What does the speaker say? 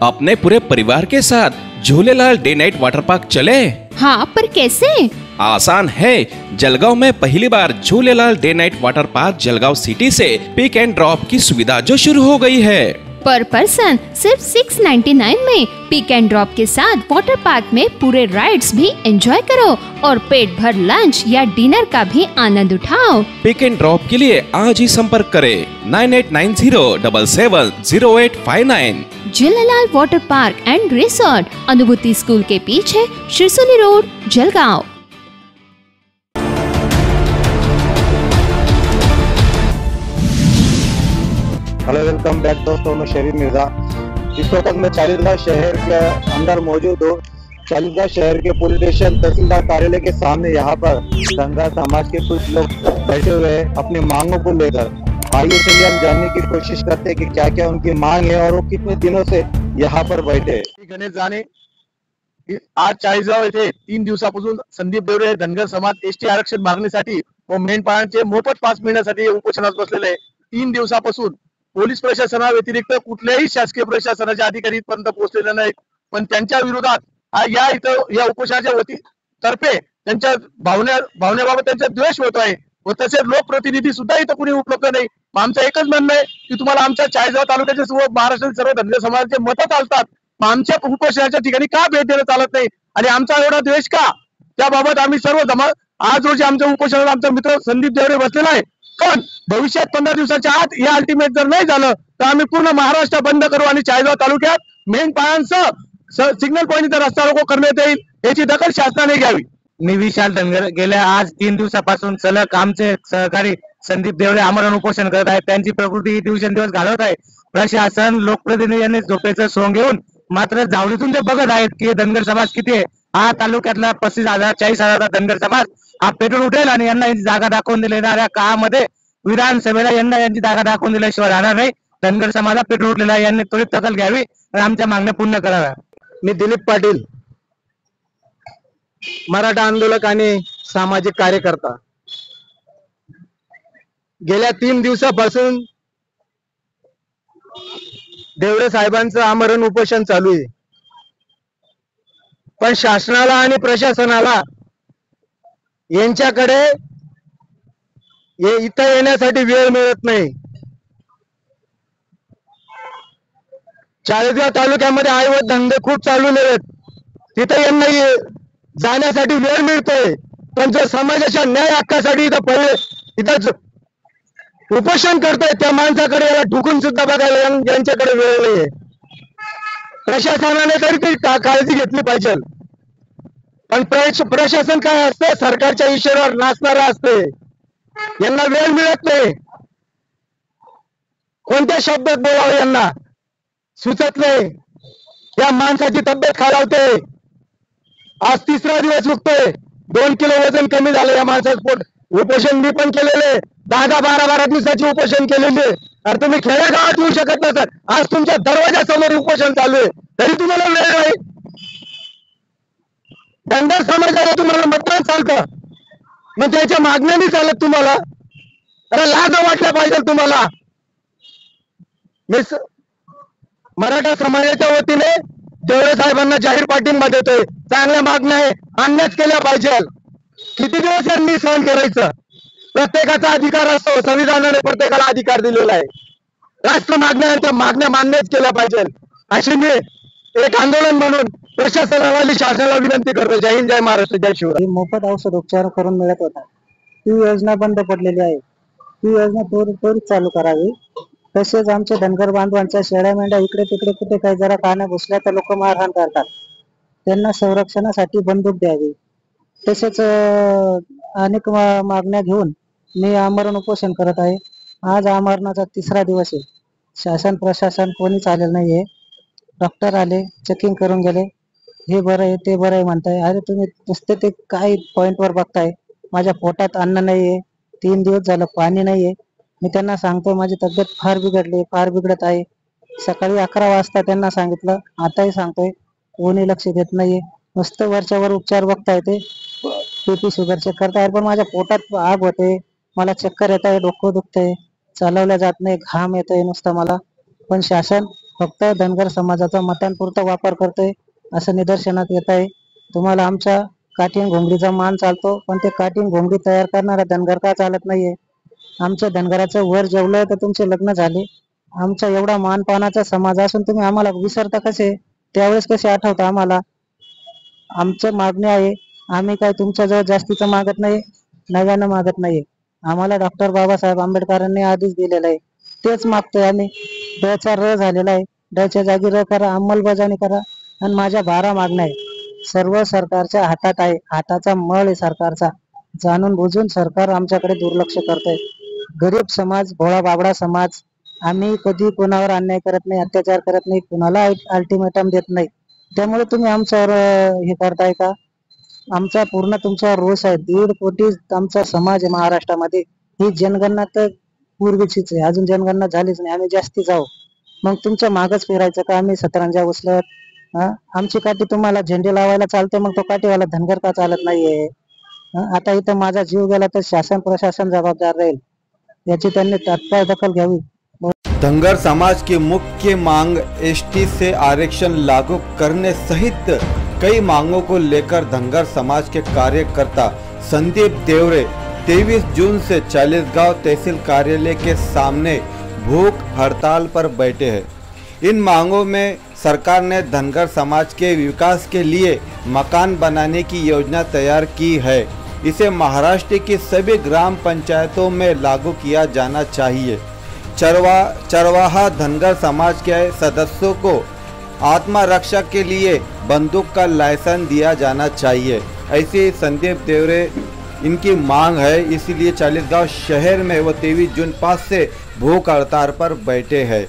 अपने पूरे परिवार के साथ Jhulelal day night water park चले। हाँ, पर कैसे? आसान है। जलगांव में पहली बार Jhulelal day night water park Jalgaon city से पिक एंड ड्रॉप की सुविधा जो शुरू हो गई है। पर पर्सन सिर्फ 699 में पिक एंड ड्रॉप के साथ वाटर पार्क में पूरे राइड्स भी एंजॉय करो और पेट भर लंच या डिनर का भी आनंद उठाओ। पिक एंड ड्रॉप के लिए आज ही संपर्क करें 9890770859। Jhulelal water park end resort, अनुभूति स्कूल के पीछे, Shirsoli road, Jalgaon. Hello, welcome back दोस्तों। मैं शरीफ मिर्जा। इस वक्त मैं चालीसगांव शहर के अंदर मौजूद हूँ। चालीसगांव शहर के पुलिस स्टेशन तहसीलदार कार्यालय के सामने यहाँ पर धनगर समाज के कुछ लोग बैठे हुए हैं अपनी मांगों को लेकर। आइए चलिए हम जानने की कोशिश करते हैं कि क्या क्या उनकी मांग है और वो कितने दिनों से यहाँ पर बैठे हैं। गणेश जाने आज चाळीसगाव येथे 3 दिवसापासून संदीप देवरे धनगर समाज एसटी आरक्षण मागणीसाठी व मेंढपाळांचे मोफत पास मिळण्यासाठी उपोषणात बसलेले आहे। 3 दिवसापासून पोलीस प्रशासनाव्यतिरिक्त कुठल्याही शासकीय प्रशासनाचे अधिकारी पर्यंत पोहोचलेले नाहीत। पण त्यांच्या विरोधात या उपोषणाच्या तर्फे त्यांच्या भावनेबाबत त्यांचा द्वेष होत आहे व तसेच लोकप्रतिनिधी सुद्धा इथं कुणी उपलब्ध नाही। आमचं एकच म्हणणं आहे की तुम्हाला आमच्या चाळीसगाव तालुक्याचे महाराष्ट्रातील सर्व धनगर समाजाचे मतं चालतात, आमच्या उपोषणाच्या ठिकाणी का भेट देणं चालत नाही आणि आमचा एवढा द्वेष का? त्याबाबत आम्ही सर्व आज रोजी आमच्या उपोषणात आमचा मित्र संदीप देवरे बसलेला आहे। पण भविष्यात 15 दिवसाच्या आत हे अल्टिमेट जर नाही झालं तर आम्ही पूर्ण महाराष्ट्र बंद करू आणि चाळीसगाव तालुक्यात मेंढपाळांसह सिग्नल पॉईंट रस्ता रोको करण्यात येईल। याची दखल शासनाने घ्यावी। मी विशाल धनगर गेल्या आज 3 दिवसापासून सलग आमचे सहकारी संदीप देवरे आमरण उपोषण करत आहेत। त्यांची प्रकृती दिवसेंदिवस घालवत आहे। प्रशासन लोकप्रतिनिधी यांनी झोपेचं सोंग घेऊन मात्र जावळीतून ते बघत आहेत की धनगर समाज किती आहे। हा तालुक्यातला 35,000 40,000 धनगर समाज हा पेटून उठेल आणि यांना यांची जागा दाखवून दिलेल्या काळामध्ये विधानसभेला यांना यांची जागा दाखवून दिल्याशिवाय राहणार नाही। धनगर समाज पेटून उठलेला यांनी त्वरित दखल घ्यावी आणि आमच्या मागण्या पूर्ण कराव्या। मी दिलीप पाटील, मराठा आंदोलक आणि सामाजिक कार्यकर्ता। गेल्या 3 दिवसापासून देवरे साहेबांचं आमरण उपोषण चालू आहे, पण शासनाला आणि प्रशासनाला यांच्याकडे इथं येण्यासाठी वेळ मिळत नाही। चाळीसगाव तालुक्यामध्ये अवैध धंदे खूप चालू आहेत, तिथे यांना जाण्यासाठी वेळ मिळतोय, पण जो समाजाच्या न्याय हक्कासाठी इथं उपोषण करतोय त्या माणसाकडे याला ठुकून सुद्धा बघायला यांच्याकडे वेळ नाहीये। प्रशासनाने तरी ती काळजी घेतली पाहिजे, पण प्रशासन काय असतं, सरकारच्या इशाऱ्यावर नाचणारा असते। यांना वेळ मिळत नाही, कोणत्या शब्दात बोलावं यांना सुचत नाही। या माणसाची तब्येत खालावते, आज 3रा दिवस उठतोय, 2 किलो वजन कमी झालं या माणसाचं। उपोषण मी पण केलेले 10-12 दिवसाची उपोषण केलेले। अरे तुम्ही खेडेगावात येऊ शकत नसत, आज तुमच्या दरवाजासमोर उपोषण चालू आहे, तरी तुम्हाला वेळ नाही। धनगर समाजाला तुम्हाला मतदान चालतं, मग त्याच्या मागण्याने चालत तुम्हाला? अरे लाज वाटल्या पाहिजे तुम्हाला। मी मराठा समाजाच्या वतीने देवरे साहेबांना जाहीर पाठिंबा देतोय। चांगल्या मागण्या आहे, अन्याय केल्या पाहिजे। किती दिवस यांनी सहन करायचं? प्रत्येकाचा अधिकार असतो, संविधानाने प्रत्येकाला अधिकार दिलेला आहे। राष्ट्र मागण्या मान्यच केल्या पाहिजे, अशी मी एक आंदोलन म्हणून प्रशासनाला शासनाला विनंती करतो। जय हिंद, जय महाराष्ट्र, जय शिवराय। मोफत औषध उपचार करून मिळत होता, ती योजना बंद पडलेली आहे। ती योजना त्वरित चालू करावी। तसेच आमच्या धनगर बांधवांच्या शेळ्या मेंढ्या इकडे तिकडे कुठे काही जरा पाण्या घुसल्या तर लोक मारहाण करतात, त्यांना संरक्षणासाठी बंदूक द्यावी। तसेच अनेक मागण्या घेऊन मी आमरण उपोषण करत आहे। आज आमरणाचा 3रा दिवस आहे। शासन प्रशासन कोणीच आलेलं नाहीये। डॉक्टर आले, चेकिंग करून गेले, हे बरं आहे ते बरं आहे म्हणताय। अरे तुम्ही नुसते ते काही पॉइंटवर बघताय, माझ्या पोटात अन्न नाहीये, 3 दिवस झालं पाणी नाहीये। मी त्यांना सांगतोय माझी तब्येत फार बिघडली, फार बिघडत आहे। सकाळी 11 वाजता त्यांना सांगितलं, आताही सांगतोय, कोणी लक्ष देत नाहीये। नुसतं वरच्यावर उपचार बघताय, ते बीपी शुगर चेक करताय, पण माझ्या पोटात आग होते, मला चक्कर येत आहे, डोकं दुखतंय, चालवल्या जात नाही, घाम येतोय नुसतं मला। पण शासन फक्त धनगर समाजाचा मतांपुरता वापर करतोय असं निदर्शनात येत आहे. तुम्हाला आमच्या काठीण घोंगडीचा मान चालतो, पण ते काठीण घोंगडी तयार करणारा धनगर का चालत नाहीये? आमच्या धनगराचं वर जेवलं तर तुमचे लग्न झाले. आमचा एवढा मानपानाचा समाज असून तुम्ही आम्हाला विसरता कसे? त्यावेळेस कसे आठवता आम्हाला? आमचं मागणी आहे, आम्ही काय तुमच्याजवळ जास्तीचं मागत नाही, नव्यानं मागत नाहीये. आम्हाला डॉक्टर बाबासाहेब आंबेडकरांनी आधीच दिलेलं आहे, तेच मागतोय आम्ही. डचा र झालेला आहे, डच्या जागी र करा, अंमलबजावणी करा. आणि माझ्या 12 मागण्या आहे, सर्व सरकारच्या हातात आहे, हाताचा मळ आहे सरकारचा. जाणून बुजून सरकार आमच्याकडे दुर्लक्ष करतंय. गरीब समाज, भोळा बाबडा समाज, आम्ही कधी कोणावर अन्याय करत नाही, अत्याचार करत नाही, कुणाला अल्टिमेटम देत नाही. त्यामुळे तुम्ही आमच्यावर हे करताय का? आमचा पूर्ण तुमच्यावर रोष आहे. 1.5 कोटी आमचा समाज आहे महाराष्ट्रामध्ये. ही जनगणना तर पूर्वीचीच आहे, अजून जनगणना झालीच नाही, आम्ही जास्ती जाऊ. मग तुमच्या मागच फिरायचं का आम्ही सतरंजा उचलत? आमची काठी तुम्हाला झेंडे लावायला चालते, मग तो काठीवाला धनगर का चालत नाहीये? आता इथं माझा जीव गेला तर शासन प्रशासन जबाबदार राहील, याची त्यांनी तात्काळ दखल घ्यावी. धनगर समाज की मुख्य मांग एसटी से आरक्षण लागू करने सहित कई मांगों को लेकर धनगर समाज के कार्यकर्ता संदीप देवरे 23 जून से चालीसगांव तहसील कार्यालय के सामने भूख हड़ताल पर बैठे हैं। इन मांगों में सरकार ने धनगर समाज के विकास के लिए मकान बनाने की योजना तैयार की है, इसे महाराष्ट्र की सभी ग्राम पंचायतों में लागू किया जाना चाहिए। चरवाहा धनगर समाज के सदस्यों को आत्मरक्षा के लिए बंदूक का लाइसेंस दिया जाना चाहिए, ऐसी संदीप देवरे इनकी मांग है। इसीलिए चालीसगांव शहर में वो 23 जून 5 से भूख हड़ताल पर बैठे हैं।